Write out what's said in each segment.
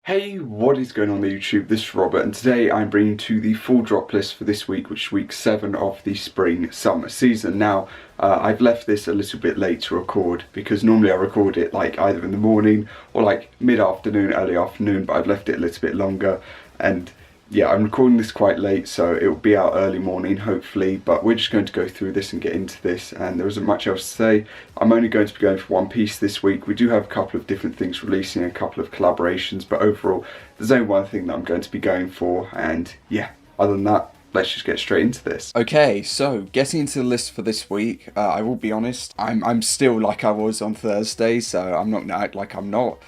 Hey, what is going on YouTube? This is Robert, and today I'm bringing to the full drop list for this week, which is week 7 of the spring-summer season. Now, I've left this a little bit late to record because normally I record it like either in the morning or like mid-afternoon, early afternoon, but I've left it a little bit longer. And yeah, I'm recording this quite late, so it will be out early morning, hopefully, but we're just going to go through this and get into this, and there isn't much else to say. I'm only going to be going for one piece this week. We do have a couple of different things releasing, a couple of collaborations, but overall, there's only one thing that I'm going to be going for, and yeah, other than that, let's just get straight into this. Okay, so getting into the list for this week, I will be honest, I'm still like I was on Thursday, so I'm not gonna act like I'm not,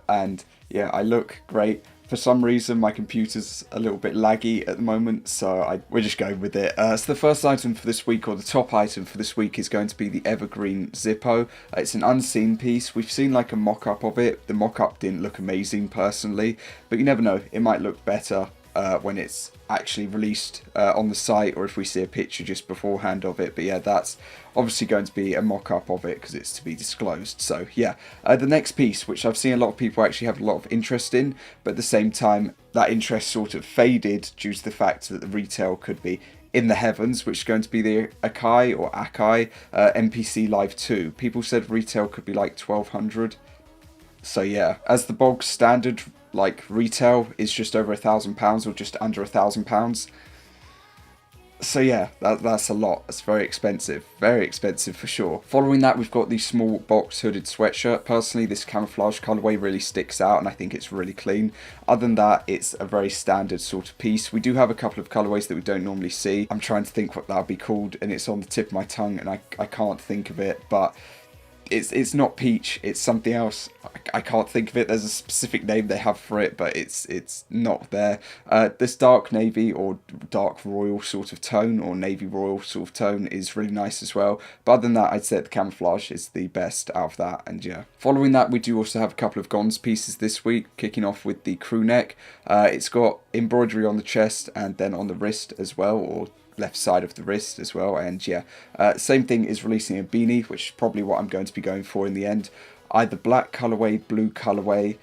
and yeah, I look great. For some reason, my computer's a little bit laggy at the moment, so we're just going with it. So the first item for this week, or the top item for this week, is going to be the Evergreen Zippo. It's an unseen piece. We've seen like a mock-up of it. The mock-up didn't look amazing personally, but you never know, it might look better when it's actually released on the site, or if we see a picture just beforehand of it. But yeah, that's obviously going to be a mock-up of it because it's to be disclosed. So yeah, the next piece, which I've seen a lot of people actually have a lot of interest in, but at the same time that interest sort of faded due to the fact that the retail could be in the heavens, which is going to be the Akai or Akai NPC Live 2. People said retail could be like 1200. So yeah, as the bog standard like retail is just over £1,000 or just under £1,000. So yeah, that's a lot. It's very expensive for sure. Following that, we've got the small box hooded sweatshirt. Personally, this camouflage colorway really sticks out, and I think it's really clean. Other than that, it's a very standard sort of piece. We do have a couple of colorways that we don't normally see. I'm trying to think what that would be called, and it's on the tip of my tongue, and I can't think of it, but it's not peach, it's something else. I can't think of it. There's a specific name they have for it, but it's not there. This dark navy or dark royal sort of tone, or navy royal sort of tone, is really nice as well. But other than that, I'd say the camouflage is the best out of that. And yeah, following that, we do also have a couple of Gonz pieces this week, kicking off with the crew neck. It's got embroidery on the chest and then on the wrist as well, or left side of the wrist as well. And yeah, same thing is releasing a beanie, which is probably what I'm going to be going for in the end. Either black colorway, blue colorway,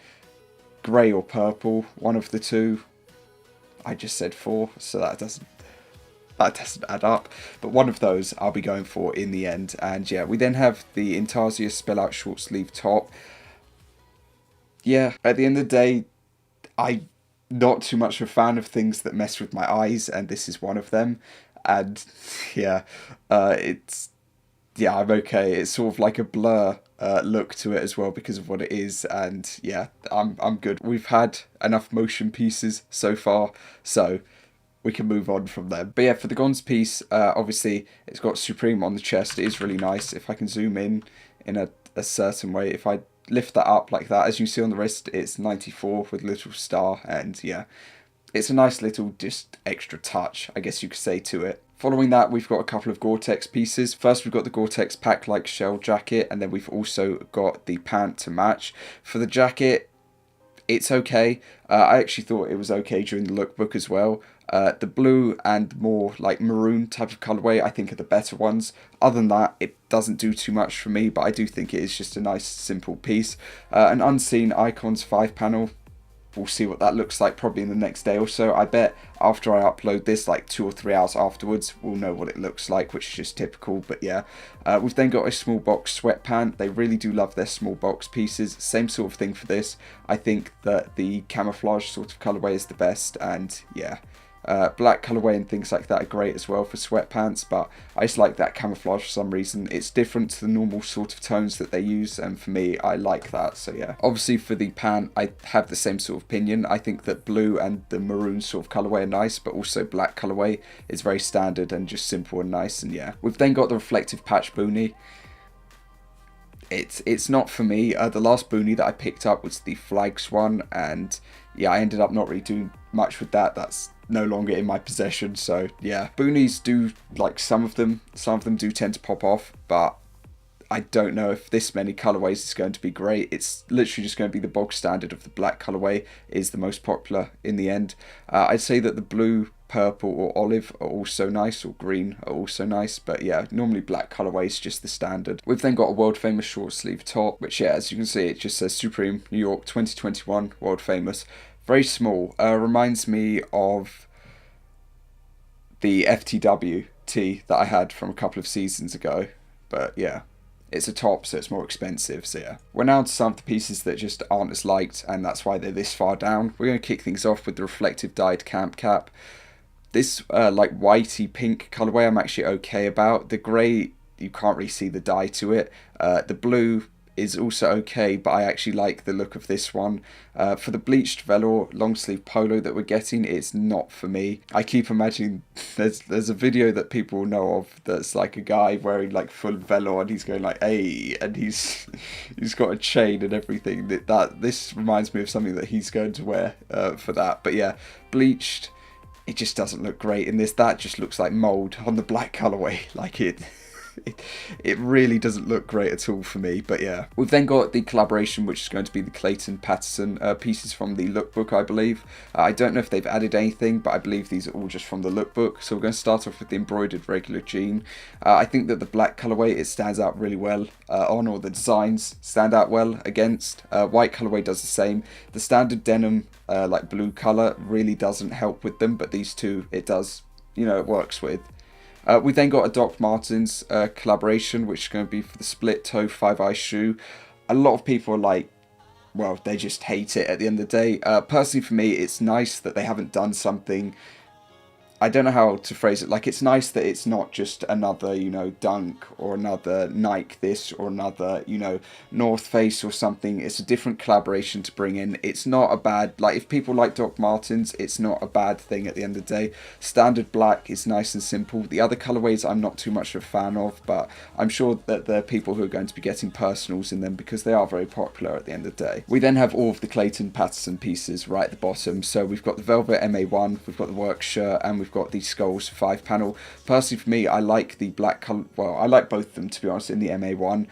grey or purple, one of the two. I just said 4, so that doesn't add up, but one of those I'll be going for in the end. And yeah, we then have the Intarsia spell out short sleeve top. Yeah, at the end of the day, I'm not too much of a fan of things that mess with my eyes, and this is one of them. And yeah, I'm okay. It's sort of like a blur look to it as well because of what it is, and yeah, I'm good. We've had enough motion pieces so far, so we can move on from them. But yeah, for the Gonz piece, obviously it's got Supreme on the chest. It is really nice. If I can zoom in a certain way, if I lift that up like that, as you see on the wrist, it's 94 with a little star, and yeah, it's a nice little just extra touch, I guess you could say, to it. Following that, we've got a couple of Gore-tex pieces. First, we've got the Gore-tex pack-like shell jacket, and then we've also got the pant to match. For the jacket, it's okay. I actually thought it was okay during the lookbook as well. The blue and more like maroon type of colorway I think are the better ones. Other than that, it doesn't do too much for me, but I do think it is just a nice simple piece. An unseen icons 5-panel. We'll see what that looks like probably in the next day or so. I bet after I upload this, like 2 or 3 hours afterwards, we'll know what it looks like, which is just typical. But yeah, we've then got a small box sweat pant. They really do love their small box pieces. Same sort of thing for this. I think that the camouflage sort of colorway is the best, and yeah, black colorway and things like that are great as well for sweatpants, but I just like that camouflage for some reason. It's different to the normal sort of tones that they use, and for me, I like that. So yeah, obviously for the pant, I have the same sort of opinion. I think that blue and the maroon sort of colorway are nice, but also black colorway is very standard and just simple and nice. And yeah, we've then got the reflective patch boonie. It's not for me. The last boonie that I picked up was the flags one, and yeah, I ended up not really doing much with that. That's no longer in my possession. So yeah, boonies do, like, some of them do tend to pop off, but I don't know if this many colorways is going to be great. It's literally just going to be the bog standard of the black colorway is the most popular in the end. I'd say that the blue purple or olive are also nice, or green are also nice, but yeah, normally black colourway is just the standard. We've then got a world famous short sleeve top, which yeah, as you can see, it just says Supreme New York 2021 world famous. Very small, reminds me of the FTW tee that I had from a couple of seasons ago, but yeah. It's a top, so it's more expensive, so yeah. We're now to some of the pieces that just aren't as liked, and that's why they're this far down. We're going to kick things off with the reflective dyed camp cap. This like whitey pink colourway I'm actually okay about. The grey, you can't really see the dye to it. The blue is also okay, but I actually like the look of this one. For the bleached velour long sleeve polo that we're getting, it's not for me. I keep imagining there's a video that people know of that's like a guy wearing like full velour and he's going like, hey, and he's got a chain and everything. This reminds me of something that he's going to wear for that. But yeah, bleached, it just doesn't look great in this. That just looks like mould on the black colourway. Like it really doesn't look great at all for me, but yeah. We've then got the collaboration, which is going to be the Clayton Patterson pieces from the lookbook, I believe. I don't know if they've added anything, but I believe these are all just from the lookbook. So we're going to start off with the embroidered regular jean. I think that the black colourway, it stands out really well on, or the designs stand out well against. White colourway does the same. The standard denim, like blue colour, really doesn't help with them, but these two, it does, you know, it works with. We then got a dr.martins collaboration, which is going to be for the split toe 5-eye shoe. A lot of people are like, well, they just hate it at the end of the day. Personally, for me, it's nice that they haven't done something, I don't know how to phrase it, like it's nice that it's not just another, you know, Dunk or another Nike this or another, you know, North Face or something. It's a different collaboration to bring in. It's not a bad, like if people like Dr. Martens, it's not a bad thing at the end of the day. Standard black is nice and simple. The other colourways I'm not too much of a fan of, but I'm sure that there are people who are going to be getting personals in them because they are very popular at the end of the day. We then have all of the Clayton Patterson pieces right at the bottom. So we've got the Velvet MA1, we've got the work shirt, and we've got the Skulls 5-panel. Personally for me, I like the black colour, well, I like both of them to be honest in the MA1.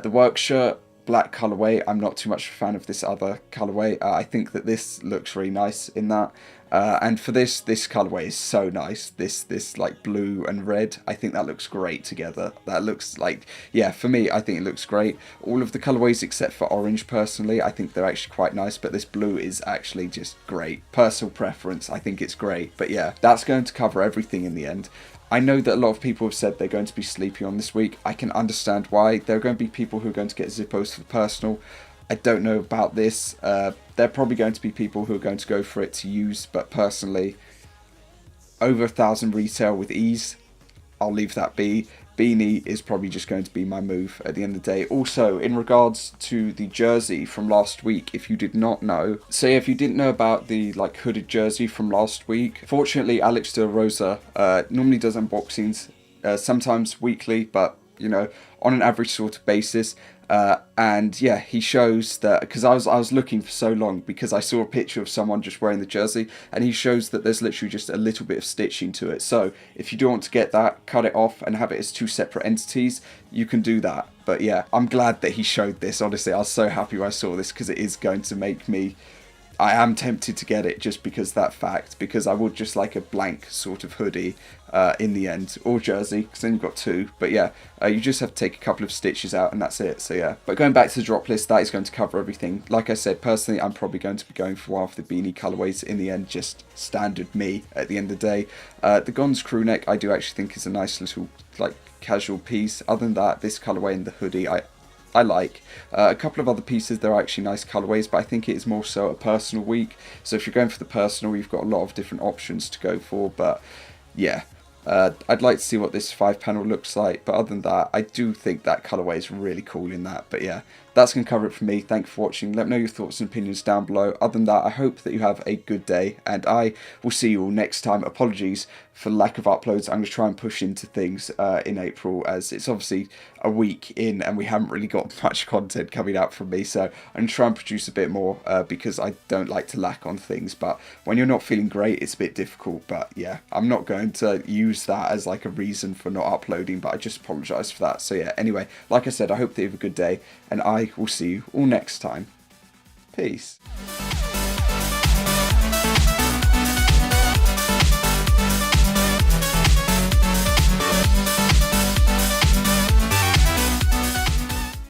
The work shirt, black colourway, I'm not too much a fan of this other colourway. I think that this looks really nice in that. And for this colourway is so nice. This like blue and red, I think that looks great together. That looks like, yeah, for me, I think it looks great. All of the colourways except for orange, personally, I think they're actually quite nice, but this blue is actually just great. Personal preference, I think it's great. But yeah, that's going to cover everything in the end. I know that a lot of people have said they're going to be sleepy on this week. I can understand why. There are going to be people who are going to get Zippos for the personal. I don't know about this. There are probably going to be people who are going to go for it to use, but personally, over 1,000 retail with ease, I'll leave that be. Beanie is probably just going to be my move at the end of the day. Also, in regards to the jersey from last week, if you did not know, say if you didn't know about the like hooded jersey from last week, fortunately Alex de Rosa normally does unboxings, sometimes weekly, but you know, on an average sort of basis. And yeah, he shows that, because I was looking for so long because I saw a picture of someone just wearing the jersey, and he shows that there's literally just a little bit of stitching to it. So if you do want to get that, cut it off and have it as two separate entities, you can do that. But yeah, I'm glad that he showed this. Honestly, I was so happy when I saw this because it is going to make me, I am tempted to get it just because of that fact, because I would just like a blank sort of hoodie in the end, or jersey, because then you've got two. But yeah, you just have to take a couple of stitches out and that's it. So yeah, but going back to the drop list, that is going to cover everything. Like I said, personally, I'm probably going to be going for one of the beanie colorways in the end, just standard me at the end of the day. The Gons crew neck, I do actually think is a nice little like casual piece. Other than that, this colorway and the hoodie, I like. A couple of other pieces, they're actually nice colorways, but I think it is more so a personal week. So if you're going for the personal, you've got a lot of different options to go for. But yeah, I'd like to see what this 5-panel looks like. But other than that, I do think that colorway is really cool in that. But yeah, that's going to cover it for me. Thank you for watching. Let me know your thoughts and opinions down below. Other than that, I hope that you have a good day, and I will see you all next time. Apologies for the lack of uploads. I'm going to try and push into things in April, as it's obviously a week in and we haven't really got much content coming out from me. So I'm going to try and produce a bit more because I don't like to lack on things. But when you're not feeling great, it's a bit difficult. But yeah, I'm not going to use that as like a reason for not uploading, but I just apologise for that. So yeah, anyway, like I said, I hope that you have a good day, and I will see you all next time. Peace.